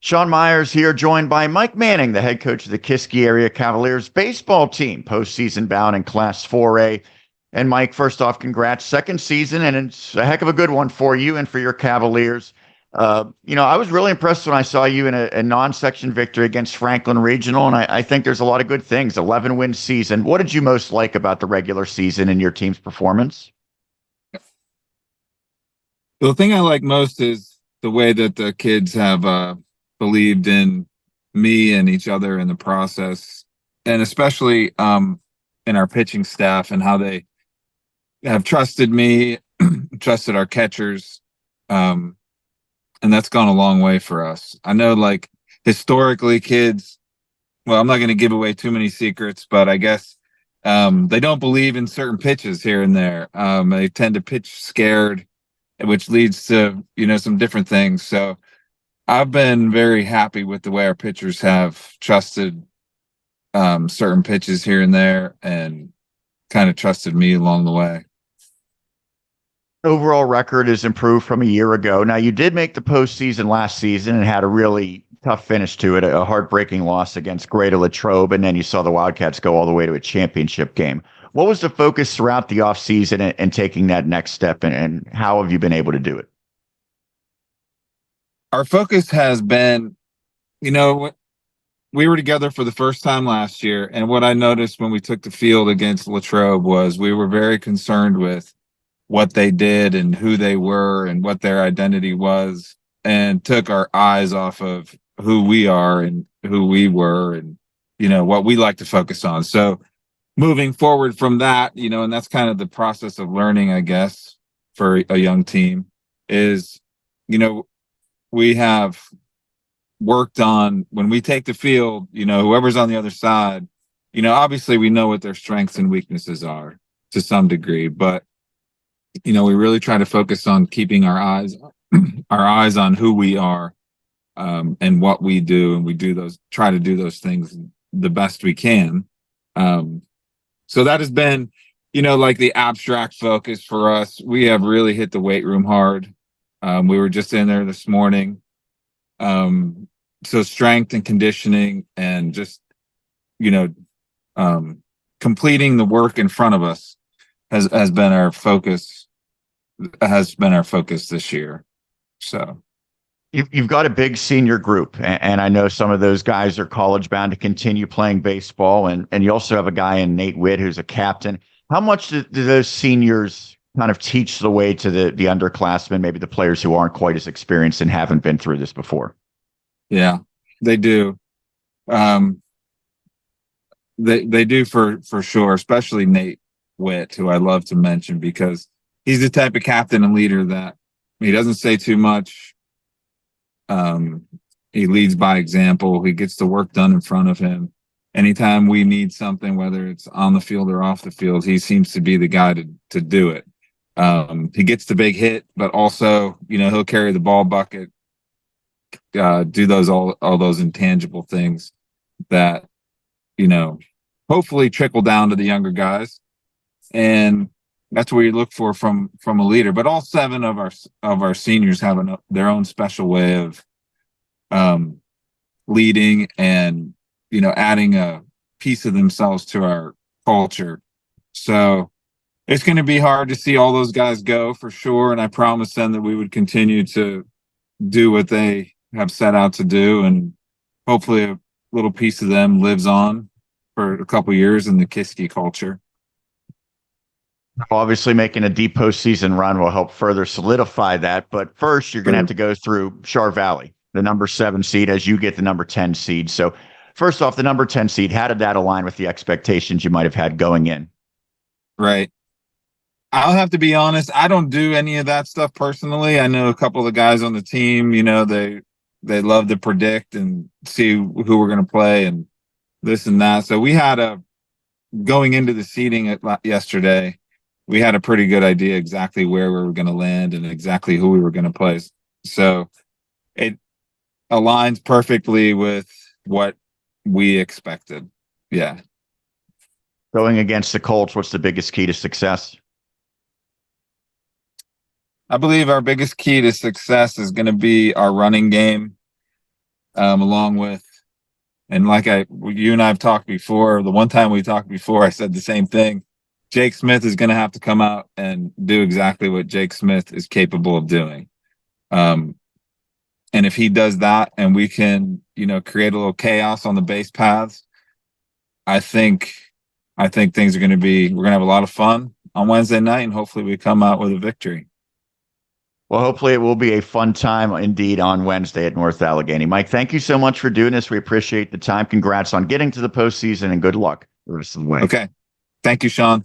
Sean Myers here, joined by Mike Manning, the head coach of the Kiski area Cavaliers baseball team, postseason bound in Class 4A. And Mike, first off, congrats, second season, and it's a heck of a good one for you and for your Cavaliers. I was really impressed when I saw you in a non-section victory against Franklin Regional, and I think there's a lot of good things. 11-win season. What did you most like about the regular season and your team's performance? The thing I like most is the way that the kids have believed in me and each other in the process, and especially in our pitching staff and how they have trusted me, trusted our catchers, and that's gone a long way for us. I know, like, historically, kids. Well, I'm not going to give away too many secrets, but I guess they don't believe in certain pitches here and there. They tend to pitch scared, which leads to some different things. So I've been very happy with the way our pitchers have trusted certain pitches here and there, and kind of trusted me along the way. Overall record is improved from a year ago. Now, you did make the postseason last season and had a really tough finish to it, a heartbreaking loss against Greater Latrobe, and then you saw the Wildcats go all the way to a championship game. What was the focus throughout the offseason and taking that next step, and how have you been able to do it? Our focus has been, we were together for the first time last year, and what I noticed when we took the field against Latrobe was we were very concerned with what they did and who they were and what their identity was, and took our eyes off of who we are and who we were and, what we like to focus on. So moving forward from that, and that's kind of the process of learning, I guess, for a young team is, we have worked on when we take the field, whoever's on the other side, obviously we know what their strengths and weaknesses are to some degree, but we really try to focus on keeping our eyes on who we are, and what we do, and try to do those things the best we can. So that has been, like the abstract focus for us. We have really hit the weight room hard. We were just in there this morning. So strength and conditioning and just, completing the work in front of us has been our focus this year. So You've got a big senior group, and I know some of those guys are college bound to continue playing baseball, and you also have a guy in Nate Witt who's a captain. How much do those seniors kind of teach the way to the underclassmen, maybe the players who aren't quite as experienced and haven't been through this before? Yeah, they do. They do for sure, especially Nate Witt, who I love to mention because he's the type of captain and leader that he doesn't say too much. He leads by example. He gets the work done in front of him. Anytime we need something, whether it's on the field or off the field, he seems to be the guy to do it. He gets the big hit, but also, he'll carry the ball bucket, do all those intangible things that, hopefully trickle down to the younger guys. And that's what you look for from a leader. But all 7 of our seniors have their own special way of leading and, adding a piece of themselves to our culture. So it's going to be hard to see all those guys go for sure. And I promised them that we would continue to do what they have set out to do. And hopefully a little piece of them lives on for a couple years in the Kiski culture. Obviously, making a deep postseason run will help further solidify that. But first, you're going to have to go through Char Valley, the number 7 seed, as you get the number 10 seed. So first off, the number 10 seed, how did that align with the expectations you might have had going in? Right. I'll have to be honest. I don't do any of that stuff personally. I know a couple of the guys on the team, they love to predict and see who we're going to play and this and that. So we had going into the seeding yesterday, we had a pretty good idea exactly where we were going to land and exactly who we were going to play. So it aligns perfectly with what we expected. Yeah. Going against the Colts, what's the biggest key to success? I believe our biggest key to success is going to be our running game. along with, and you and I have talked before, the one time we talked before, I said the same thing. Jake Smith is going to have to come out and do exactly what Jake Smith is capable of doing. And if he does that and we can, create a little chaos on the base paths, I think things are going to we're going to have a lot of fun on Wednesday night, and hopefully we come out with a victory. Well, hopefully it will be a fun time indeed on Wednesday at North Allegheny. Mike, thank you so much for doing this. We appreciate the time. Congrats on getting to the postseason and good luck the rest of the way. Okay. Thank you, Sean.